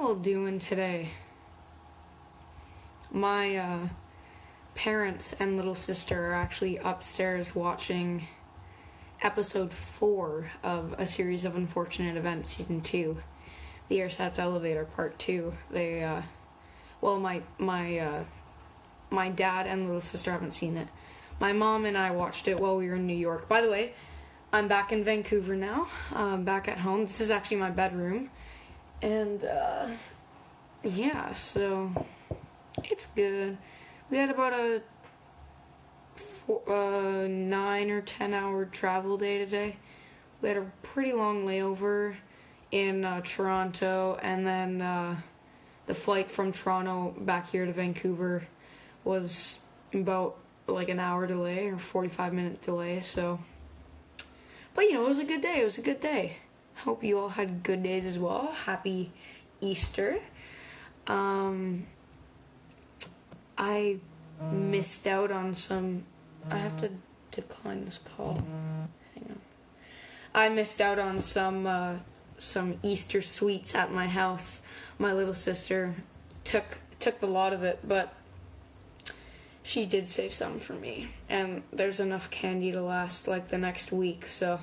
all doing today? My parents and little sister are actually upstairs watching episode 4 of a series of unfortunate events, season 2, the Ersatz Elevator part 2. They my dad and little sister haven't seen it. My mom and I watched it while we were in New York. By the way, I'm back in Vancouver now, back at home. This is actually my bedroom. And, yeah, so it's good. We had about a 9 or 10 hour travel day today. We had a pretty long layover in Toronto, and then the flight from Toronto back here to Vancouver was about like an hour delay or 45-minute delay, so. But, it was a good day. It was a good day. Hope you all had good days as well. Happy Easter. I missed out on some. I have to decline this call. Hang on. I missed out on some Easter sweets at my house. My little sister took the lot of it, but she did save some for me. And there's enough candy to last like the next week, so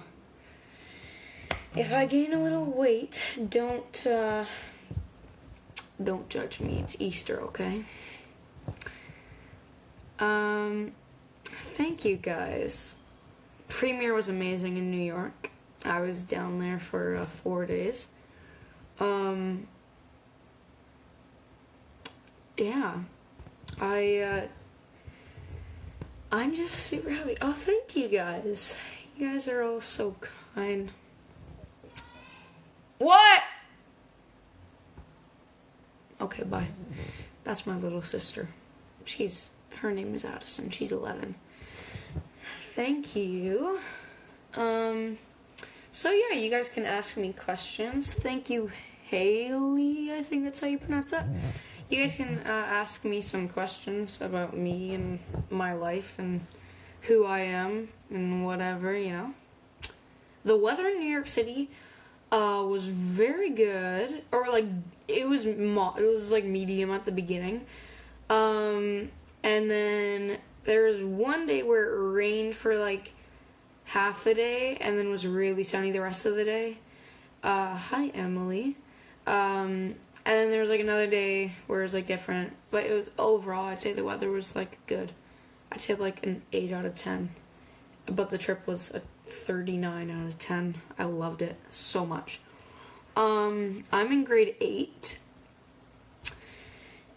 if I gain a little weight, don't judge me. It's Easter, okay? Thank you guys. Premiere was amazing in New York. I was down there for 4 days. Yeah. I'm just super happy. Oh, thank you guys. You guys are all so kind. What? Okay, bye. That's my little sister. Her name is Addison. She's 11. Thank you. So yeah, you guys can ask me questions. Thank you, Haley. I think that's how you pronounce that. You guys can ask me some questions about me and my life and who I am and whatever, The weather in New York City was very good, or like it was like medium at the beginning, and then there was one day where it rained for like half the day, and then was really sunny the rest of the day. Hi Emily. And then there was like another day where it was like different, but it was overall I'd say the weather was like good. I'd say like an 8 out of 10, but the trip was a 39 out of 10. I loved it so much. I'm in grade 8,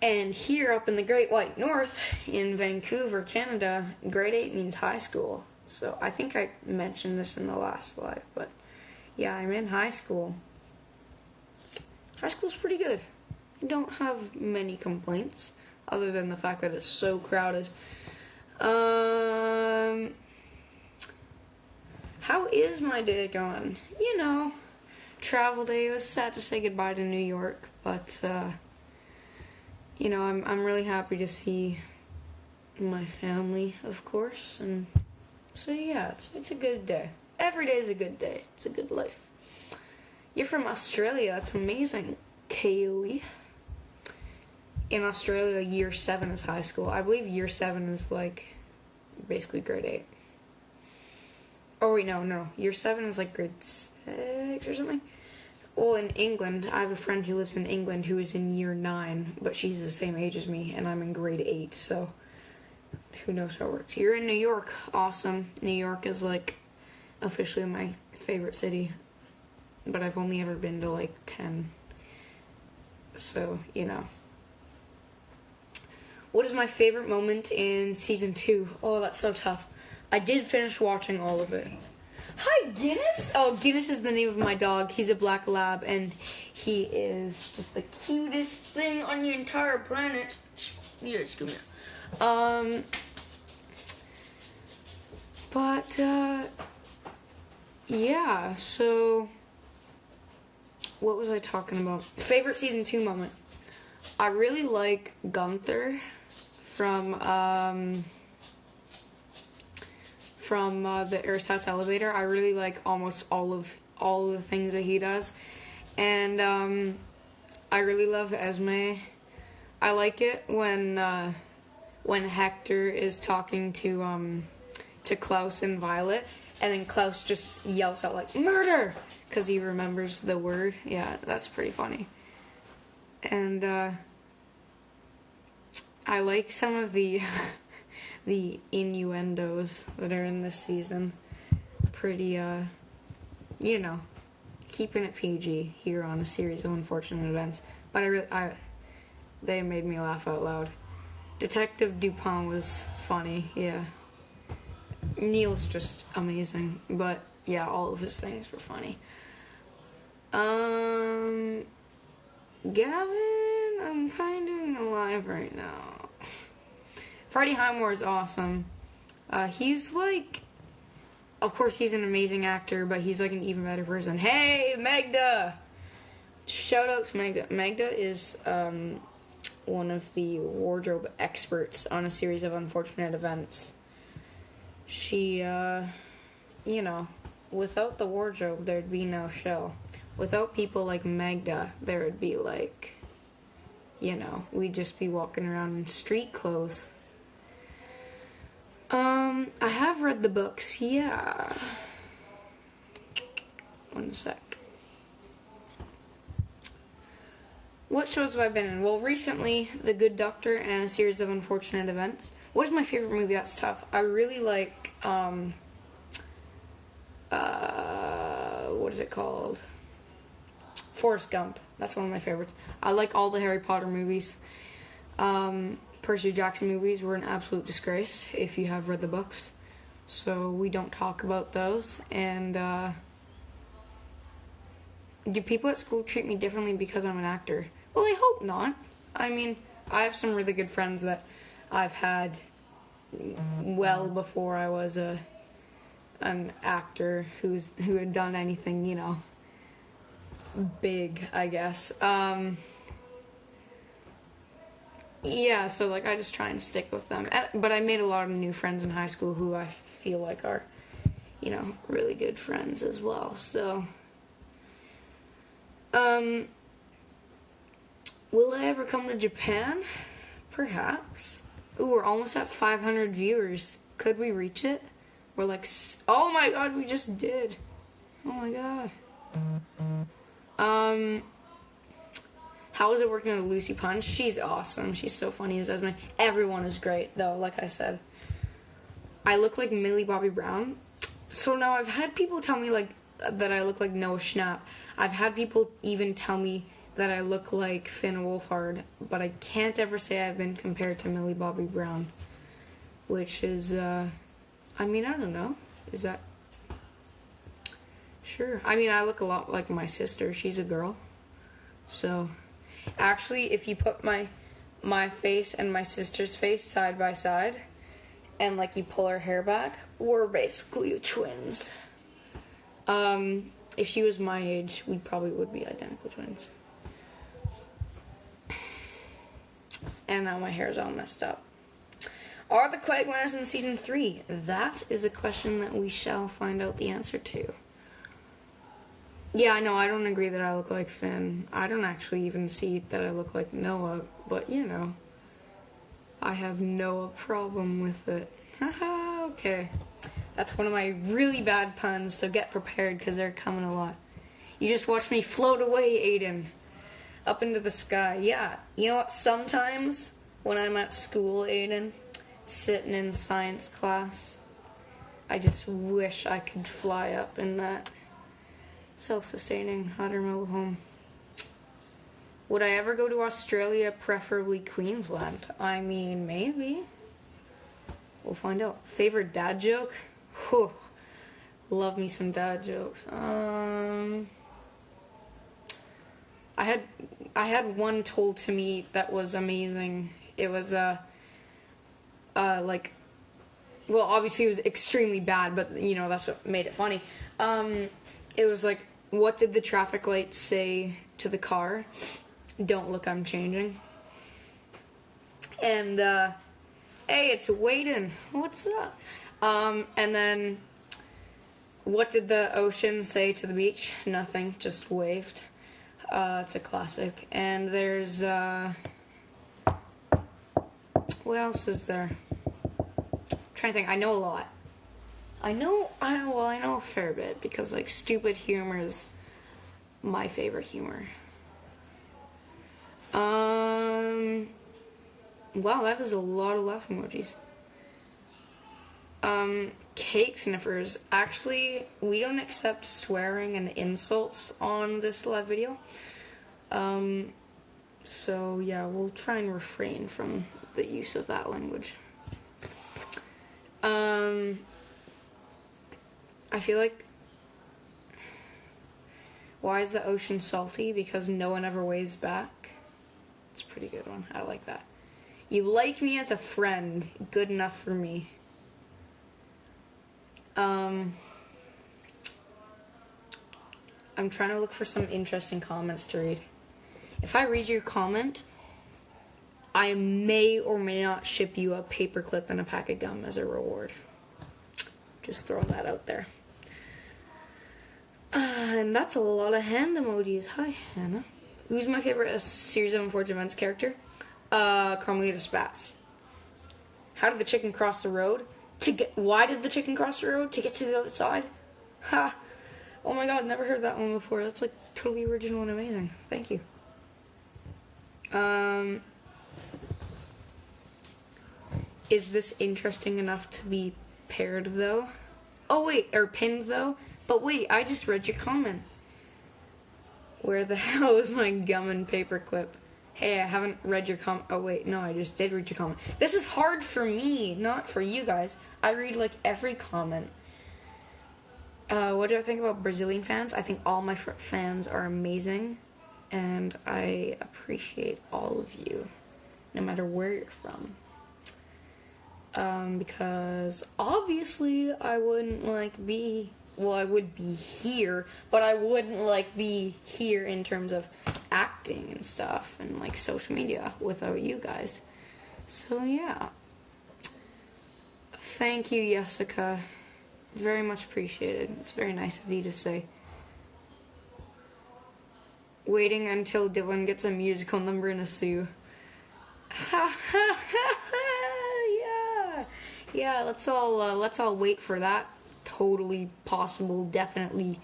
and here up in the Great White North in Vancouver, Canada, grade 8 means high school. So I think I mentioned this in the last live, but yeah, I'm in high school. High school's pretty good. I don't have many complaints, other than the fact that it's so crowded. How is my day going? Travel day. It was sad to say goodbye to New York, but I'm really happy to see my family, of course, and so yeah, it's a good day. Every day is a good day. It's a good life. You're from Australia. It's amazing, Kaylee. In Australia, year 7 is high school. I believe year 7 is like basically grade 8. Oh wait, no. Year 7 is like grade 6 or something. Well, in England, I have a friend who lives in England who is in year 9, but she's the same age as me, and I'm in grade 8, so who knows how it works. You're in New York. Awesome. New York is like officially my favorite city, but I've only ever been to like 10. So, What is my favorite moment in season 2? Oh, that's so tough. I did finish watching all of it. Hi, Guinness! Oh, Guinness is the name of my dog. He's a black lab, and he is just the cutest thing on the entire planet. Yes, come here. Yeah, so what was I talking about? Favorite season 2 moment. I really like Gunther from the Ersatz Elevator. I really like almost all the things that he does, and I really love Esme. I like it when Hector is talking to Klaus and Violet, and then Klaus just yells out like "murder" because he remembers the word. Yeah, that's pretty funny. And I like some of the the innuendos that are in this season. Pretty, keeping it PG here on a series of unfortunate events. But they made me laugh out loud. Detective Dupont was funny, yeah. Neil's just amazing, but yeah, all of his things were funny. Gavin, I'm kind of alive right now. Freddie Highmore is awesome. He's like, of course he's an amazing actor, but he's like an even better person. Hey, Magda! Shout out to Magda. Magda is one of the wardrobe experts on a series of unfortunate events. She, without the wardrobe, there'd be no show. Without people like Magda, there would be like, we'd just be walking around in street clothes. I have read the books, yeah. One sec. What shows have I been in? Well, recently, The Good Doctor and a series of unfortunate events. What is my favorite movie? That's tough. I really like, what is it called? Forrest Gump. That's one of my favorites. I like all the Harry Potter movies. Percy Jackson movies were an absolute disgrace if you have read the books. So we don't talk about those. And do people at school treat me differently because I'm an actor? Well, I hope not. I mean, I have some really good friends that I've had well before I was an actor who had done anything, big, I guess. Yeah, so like I just try and stick with them. But I made a lot of new friends in high school who I feel like are, really good friends as well. So, will I ever come to Japan? Perhaps. Ooh, we're almost at 500 viewers. Could we reach it? We're like, oh my god, we just did. Oh my god. How is it working with Lucy Punch? She's awesome. She's so funny as Esme. Everyone is great, though, like I said. I look like Millie Bobby Brown. So now I've had people tell me, like, that I look like Noah Schnapp. I've had people even tell me that I look like Finn Wolfhard, but I can't ever say I've been compared to Millie Bobby Brown. Which is, I don't know. Is that... Sure. I look a lot like my sister. She's a girl. So... Actually, if you put my face and my sister's face side by side, and like you pull her hair back, we're basically twins. If she was my age, we probably would be identical twins. And now my hair's all messed up. Are the Quagmires in season 3? That is a question that we shall find out the answer to. Yeah, I know, I don't agree that I look like Finn. I don't actually even see that I look like Noah, but, I have no problem with it. Haha, okay. That's one of my really bad puns, so get prepared, because they're coming a lot. You just watch me float away, Aiden. Up into the sky. Yeah, you know what, sometimes, when I'm at school, Aiden, sitting in science class, I just wish I could fly up in that self-sustaining hot air mobile home. Would I ever go to Australia, preferably Queensland? Maybe. We'll find out. Favorite dad joke? Whew. Love me some dad jokes. I had one told to me that was amazing. It was obviously it was extremely bad, but that's what made it funny. It was like, what did the traffic lights say to the car? Don't look, I'm changing. And, hey, it's Waden. What's up? And then, what did the ocean say to the beach? Nothing, just waved. It's a classic. And there's, what else is there? I'm trying to think. I know a lot. I know a fair bit because, like, stupid humor is my favorite humor. Wow, that is a lot of laugh emojis. Cake sniffers. Actually, we don't accept swearing and insults on this live video. So yeah, we'll try and refrain from the use of that language. I feel like, why is the ocean salty? Because no one ever weighs back. It's a pretty good one. I like that. You like me as a friend. Good enough for me. I'm trying to look for some interesting comments to read. If I read your comment, I may or may not ship you a paperclip and a pack of gum as a reward. Just throwing that out there. And that's a lot of hand emojis. Hi, Hannah. Who's my favorite Series of Unfortunate Events character? Carmelita Spatz. How did the chicken cross the road? Why did the chicken cross the road? To get to the other side? Ha! Oh my god, never heard that one before. That's like totally original and amazing. Thank you. Is this interesting enough to be paired though? Oh wait, or pinned though? But wait, I just read your comment. Where the hell is my gum and paperclip? Hey, I haven't read your comment. Oh wait, no, I just did read your comment. This is hard for me, not for you guys. I read like every comment. What do I think about Brazilian fans? I think all my fans are amazing, and I appreciate all of you, no matter where you're from. Because obviously I wouldn't be I would be here, but I wouldn't be here in terms of acting and stuff and like social media without you guys. So yeah. Thank you, Jessica. Very much appreciated. It's very nice of you to say. Waiting until Dylan gets a musical number in a Sue. Ha ha ha ha! Yeah. Let's all wait for that totally possible, definitely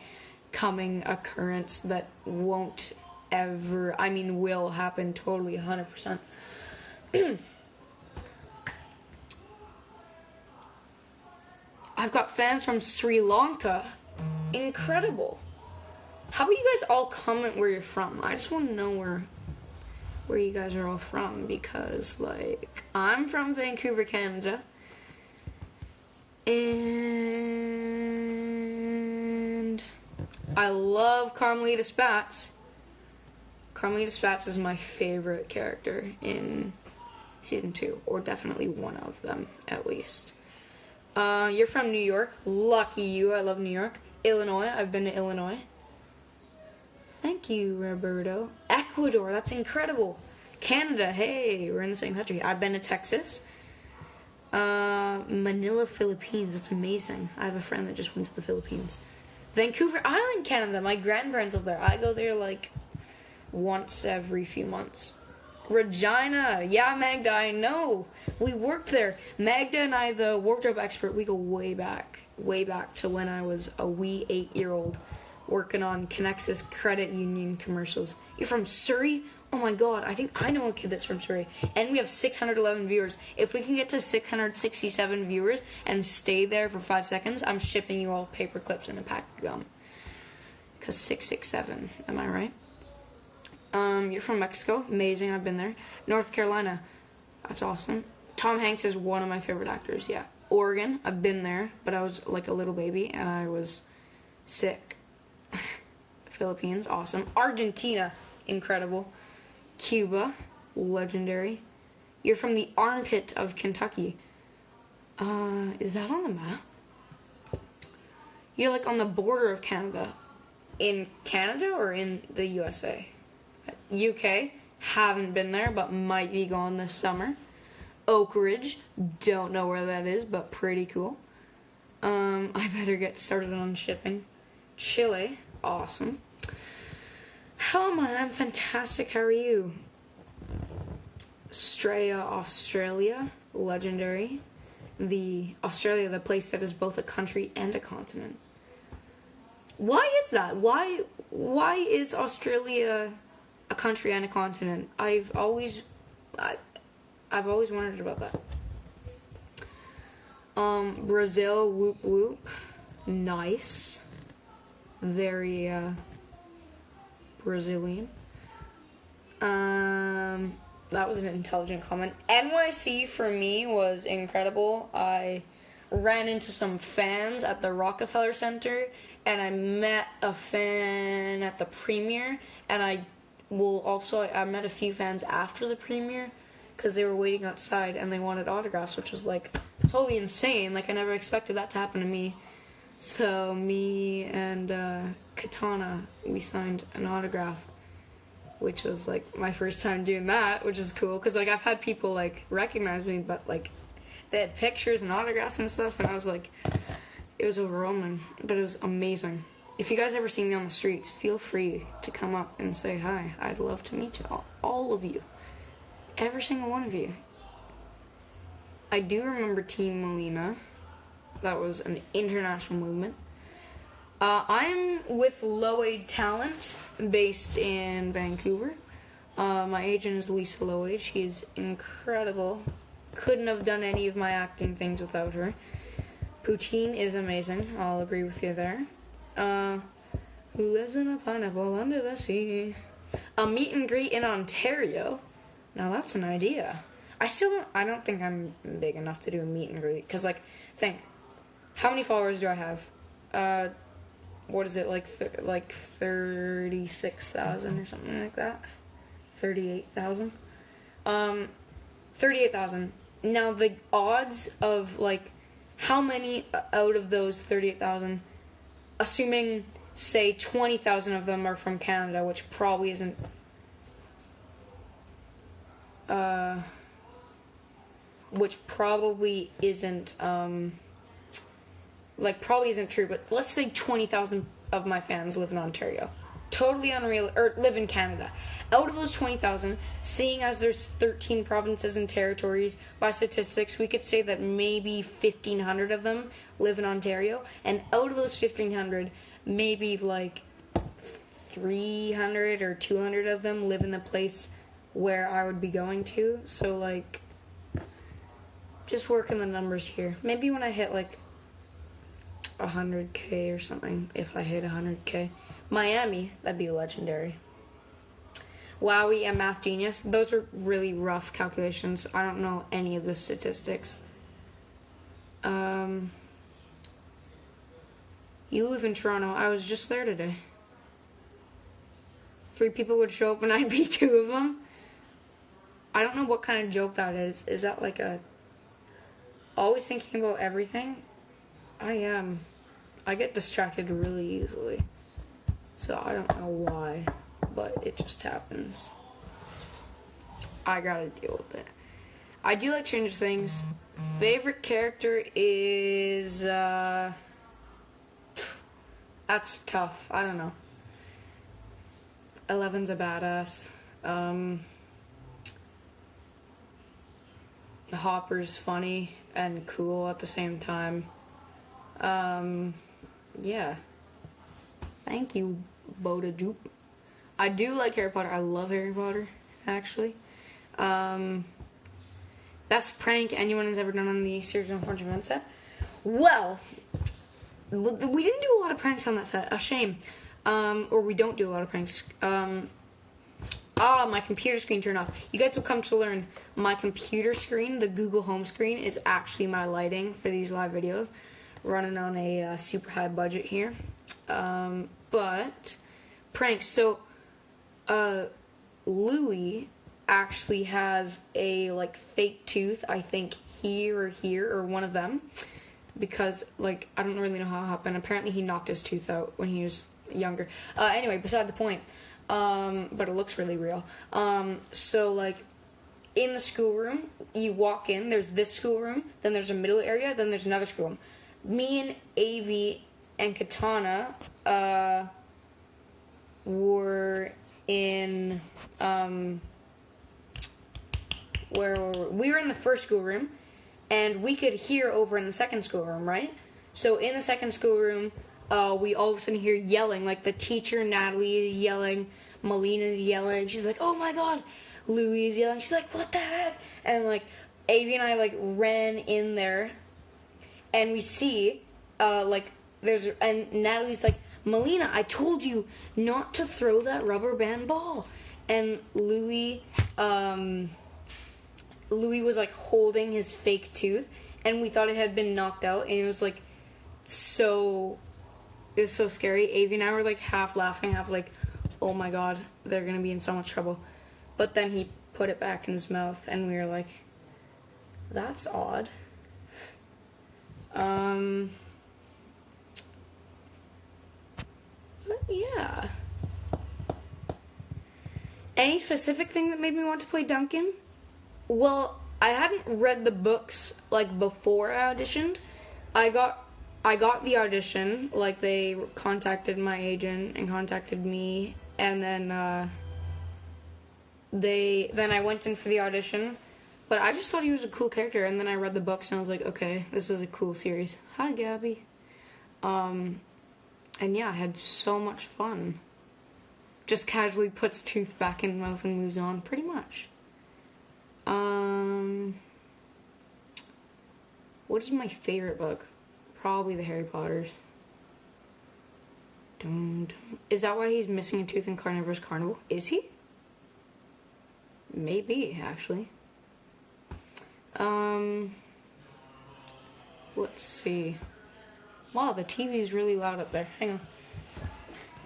coming occurrence that won't ever. I mean, will happen totally 100%. I've got fans from Sri Lanka. Incredible. How about you guys all comment where you're from? I just want to know where you guys are all from, because like I'm from Vancouver, Canada. And I love Carmelita Spatz. Carmelita Spatz is my favorite character in season 2, or definitely one of them at least. You're from New York. Lucky you. I love New York. Illinois. I've been to Illinois. Thank you, Roberto. Ecuador. That's incredible. Canada. Hey, we're in the same country. I've been to Texas. Manila, Philippines. That's amazing. I have a friend that just went to the Philippines. Vancouver Island, Canada. My grandparents live there. I go there like once every few months. Regina. Yeah, Magda, I know. We worked there. Magda and I, the wardrobe expert, we go way back to when I was a wee 8-year-old working on Connexus Credit Union commercials. You're from Surrey? Oh my god, I think I know a kid that's from Surrey. And we have 611 viewers. If we can get to 667 viewers and stay there for 5 seconds, I'm shipping you all paper clips and a pack of gum. Because 667, am I right? You're from Mexico. Amazing, I've been there. North Carolina. That's awesome. Tom Hanks is one of my favorite actors, yeah. Oregon, I've been there, but I was like a little baby and I was sick. Philippines, awesome. Argentina, incredible. Cuba, legendary. You're from the armpit of Kentucky. Is that on the map? You're like on the border of Canada. In Canada or in the USA? UK, haven't been there, but might be going this summer. Oak Ridge, don't know where that is, but pretty cool. I better get started on shipping. Chile, awesome. How am I? I'm fantastic. How are you? Australia, legendary. Australia, the place that is both a country and a continent. Why is that? Why is Australia a country and a continent? I've always wondered about that. Brazil, whoop whoop. Nice. Very Brazilian. That was an intelligent comment. NYC for me was incredible. I ran into some fans at the Rockefeller Center, and I met a fan at the premiere, and I met a few fans after the premiere because they were waiting outside and they wanted autographs, which was like totally insane. Like, I never expected that to happen to me. So me and Katana, we signed an autograph, which was like my first time doing that, which is cool because like I've had people like recognize me, but like they had pictures and autographs and stuff, and I was like, it was overwhelming, but it was amazing. If you guys ever see me on the streets, feel free to come up and say hi. I'd love to meet you, all of you, every single one of you. I do remember Team Molina. That was an international movement. I'm with Low Age Talent, based in Vancouver. My agent is Lisa Low Age. She's incredible. Couldn't have done any of my acting things without her. Poutine is amazing. I'll agree with you there. Who lives in a pineapple under the sea? A meet and greet in Ontario. Now that's an idea. I don't think I'm big enough to do a meet and greet. Because, like, think. How many followers do I have? What is it, like 36,000 or something like that? 38,000? 38,000. Now, the odds of, like, how many out of those 38,000, assuming, say, 20,000 of them are from Canada, which probably isn't, probably isn't true, but let's say 20,000 of my fans live in Ontario. Totally unreal, or live in Canada. Out of those 20,000, seeing as there's 13 provinces and territories, by statistics, we could say that maybe 1,500 of them live in Ontario, and out of those 1,500, maybe like 300 or 200 of them live in the place where I would be going to. So, like, just working the numbers here. Maybe when I hit, like, 100K or something, if I hit 100K. Miami, that'd be legendary. Wowie and Math Genius, those are really rough calculations. I don't know any of the statistics. You live in Toronto. I was just there today. 3 people would show up and I'd be 2 of them. I don't know what kind of joke that is. Is that like a always thinking about everything? I am. I get distracted really easily. So I don't know why, but it just happens. I gotta deal with it. I do like Stranger Things. Favorite character is, that's tough. I don't know. Eleven's a badass. Hopper's funny and cool at the same time. Yeah. Thank you, Boda Joop. I do like Harry Potter. I love Harry Potter, actually. Best prank anyone has ever done on the Series of Unfortunate Events set? Well, we didn't do a lot of pranks on that set. A shame. Or we don't do a lot of pranks. My computer screen turned off. You guys will come to learn my computer screen, the Google Home screen, is actually my lighting for these live videos. Running on a super high budget here. But pranks. So, Louis actually has a, like, fake tooth, I think here, or one of them. Because, like, I don't really know how it happened. Apparently he knocked his tooth out when he was younger. Anyway, beside the point. But it looks really real. So, like, in the schoolroom, you walk in, there's this schoolroom, then there's a middle area, then there's another schoolroom. Me and Avi and Katana were in, where we were in the first schoolroom, and we could hear over in the second schoolroom, right? So in the second schoolroom, we all of a sudden hear yelling, like the teacher, Natalie, is yelling, Melina's yelling, she's like, oh my god, Louie is yelling, she's like, what the heck? And like, Avi and I like ran in there, and we see, and Natalie's like, Melina, I told you not to throw that rubber band ball. And Louie was like holding his fake tooth, and we thought it had been knocked out, and it was so scary. Avi and I were like half laughing, half like, oh my god, they're gonna be in so much trouble. But then he put it back in his mouth, and we were like, that's odd. But yeah. Any specific thing that made me want to play Duncan? Well, I hadn't read the books like before I auditioned. I got the audition, like they contacted my agent and contacted me, and then I went in for the audition. But I just thought he was a cool character, and then I read the books and I was like, okay, this is a cool series. Hi, Gabby. And yeah, I had so much fun. Just casually puts tooth back in mouth and moves on, pretty much. What is my favorite book? Probably the Harry Potters. Is that why he's missing a tooth in Carnivorous Carnival? Is he? Maybe, actually. Let's see. Wow, the TV is really loud up there. Hang on.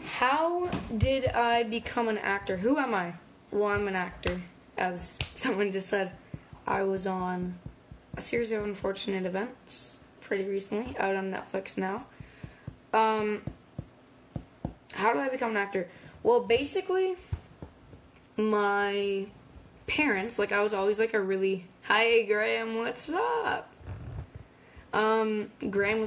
How did I become an actor? Who am I? Well, I'm an actor. As someone just said, I was on a series of unfortunate events pretty recently, out on Netflix now. How did I become an actor? Well, basically, my parents, like, I was always like a really, hi Graham, what's up? Graham was